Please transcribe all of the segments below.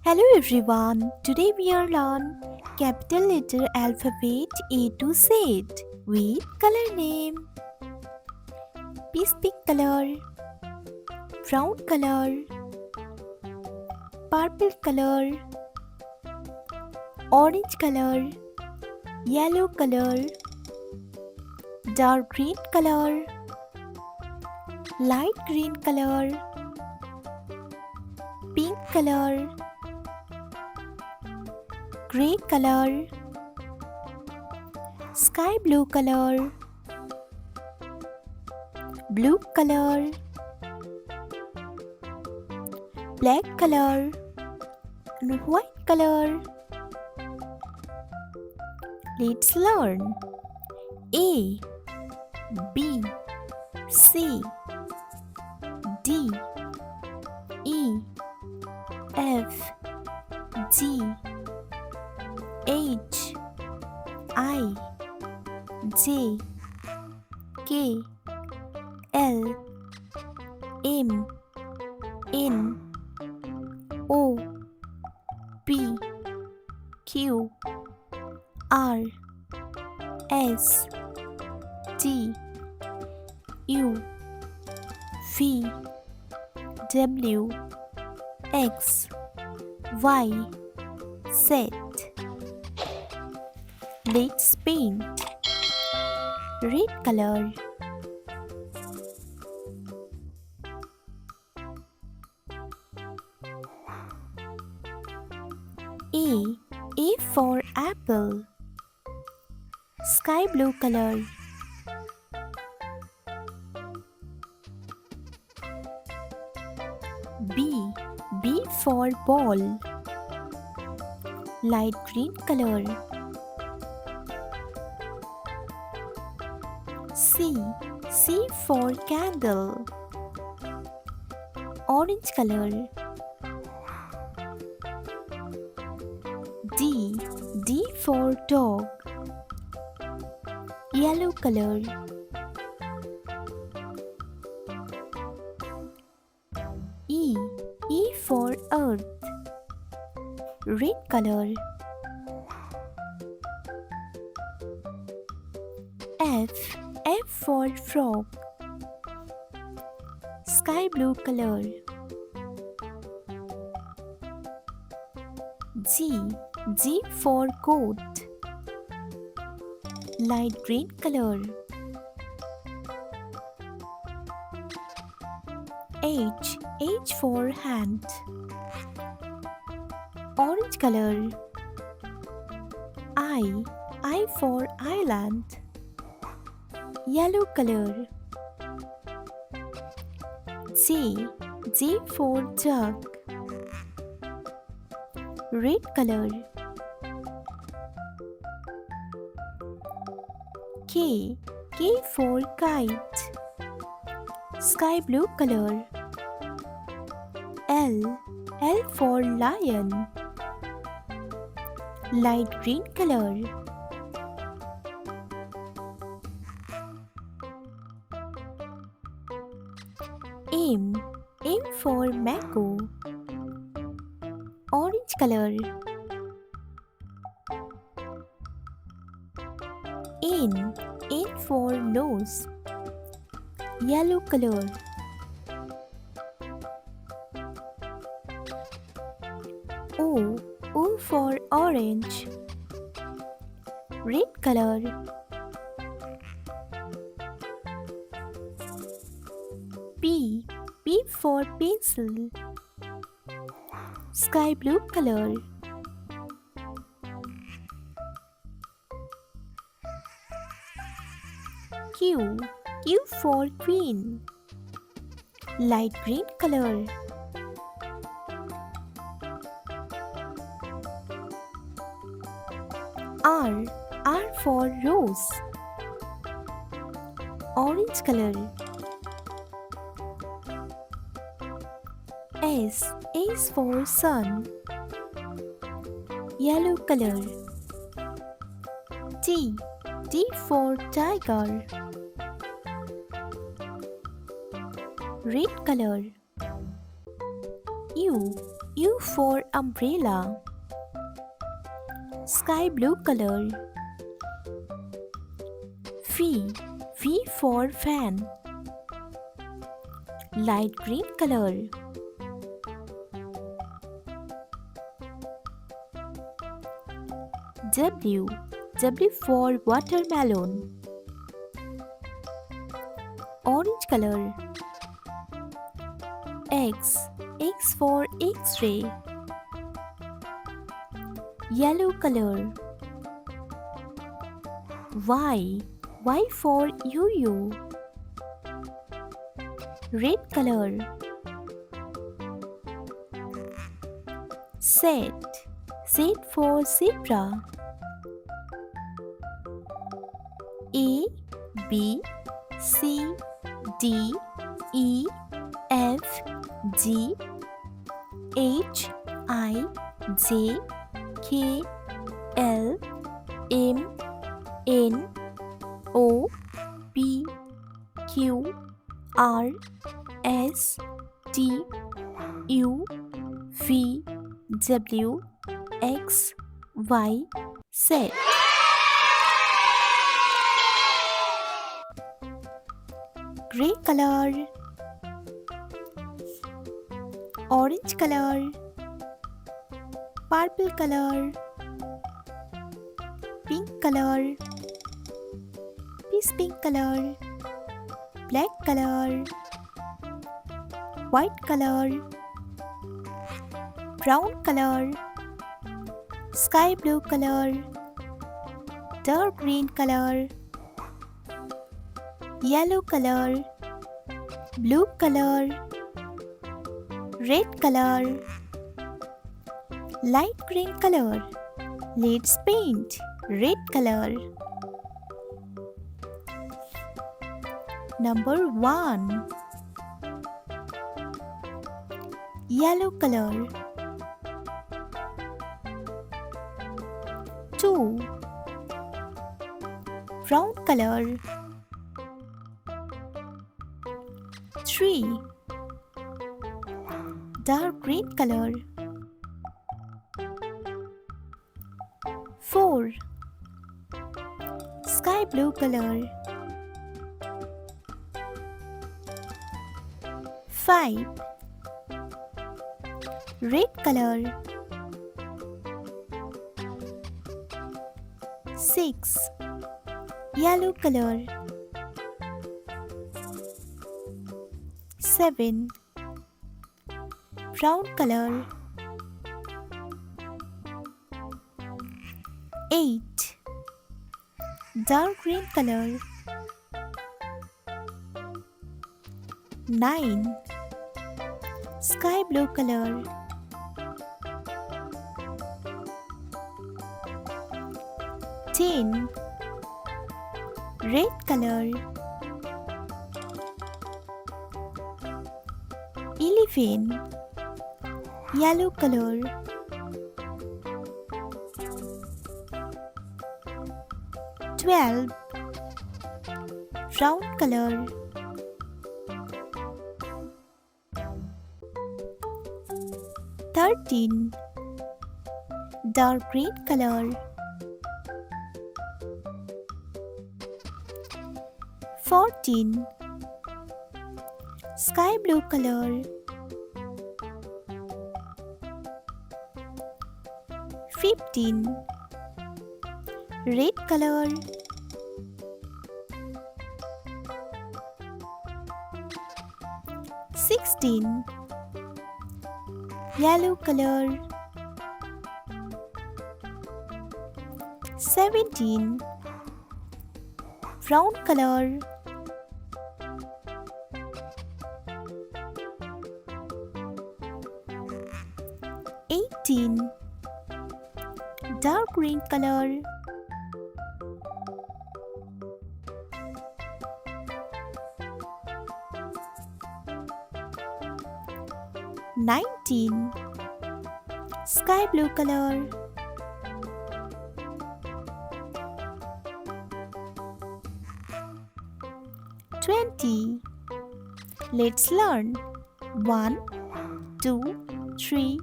Hello everyone. Today we are learn capital letter alphabet A to Z with color name. Peace pink color, brown color, purple color, orange color, yellow color, dark green color, light green color, pink color, grey color, sky blue color, blue color, black color, and white color. Let's learn A, B, C, D, E, F, G, H, I, J, K, L, M, N, O, P, Q, R, S, T, U, V, W, X, Y, Z. Let's paint. Red color, A for apple, sky blue color. B for ball, light green color. C for candle, orange color. D for dog, yellow color. E for earth, red color. F for frog, sky blue color. G for goat, light green color. H for hand, orange color. I for island, yellow color. J for jug, red color. K for kite, sky blue color. L for lion, light green color. M for mango, orange color. N for nose, yellow color. O for orange, red color. P for pencil, sky blue color. Q for queen, light green color. R for rose, orange color. S for sun, yellow color. T for tiger, red color. U for umbrella. Sky blue color. V. V for fan. Light green color. W. W for watermelon. Orange color. X. X for X-ray. Yellow color. Y. Y for YOYO. Red color. Z. Z for zebra. A, B, C, D, E, F, G, H, I, J, K, L, M, N, O, P, Q, R, S, T, U, V, W, X, Y, Z. Gray color. Orange color. Purple color. Pink color. Peace pink color. Black color. White color. Brown color. Sky blue color. Dark green color. Yellow color. Blue color. Red color. Light green color. Let's paint red color. Number 1. Yellow color. 2. Brown color. 3. Dark green color. 4. Sky blue color. 5. Red color. 6. Yellow color. 7. Brown color. 8. Dark green color. 9. Sky blue color. 10. Red color. 11. Yellow color. 12. Brown color. 13. Dark green color. 14. Sky blue color. 15. Red color. 16. Yellow color. 17. Brown color. 18. Dark green color. 19. Sky blue color. 20. Let's learn. 1, 2, 3,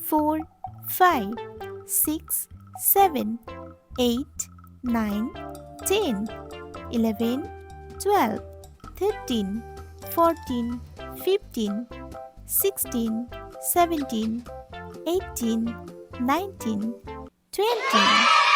4, 5, 6, 7, 8, 9, 10, 11, 12, 13, 14, 15, 16, 17, 18, 19, 20.